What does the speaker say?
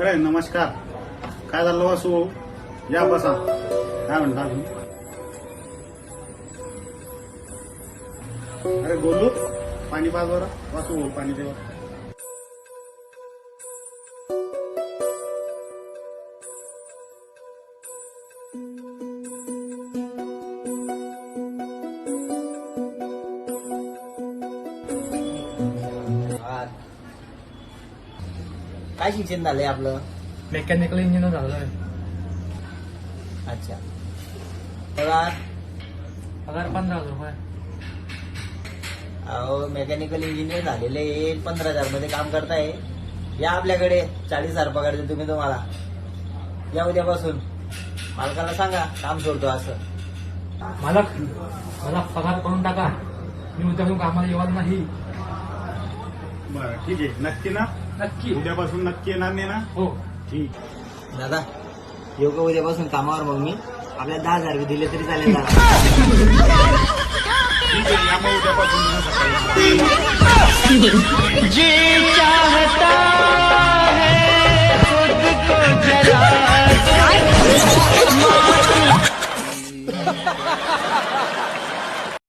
अरे नमस्कार. काय झालं वासू? या बसा. काय म्हणता तुम्ही? अरे बोलू पाणी पाच बरं. वासू पाणी देवा. काय शिक्षण झालंय आपलं? मेकॅनिकल इंजिनियर झालोय. अच्छा. पगार? पगार 15,000 रुपये. अहो मेकॅनिकल इंजिनियर झालेले 15,000 मध्ये काम करताय. या आपल्याकडे 40,000 पगार देतो तुम्ही तुम्हाला. या उद्यापासून मालकाला सांगा काम सोडतो असं. मला पगार करून टाका. मी उद्यापासून कामाला येणार नाही. बरं ठीक आहे. नक्की ना? नक्की. उद्यापासून नक्की येणार नाही ना? हो. ठीक. दादा येऊ का उद्यापासून कामावर? मग मी आपल्याला 10,000 रुपये दिले तरी चालेल दादा. ठीक आहे. या मग उद्यापासून सकाळी. जी चाहता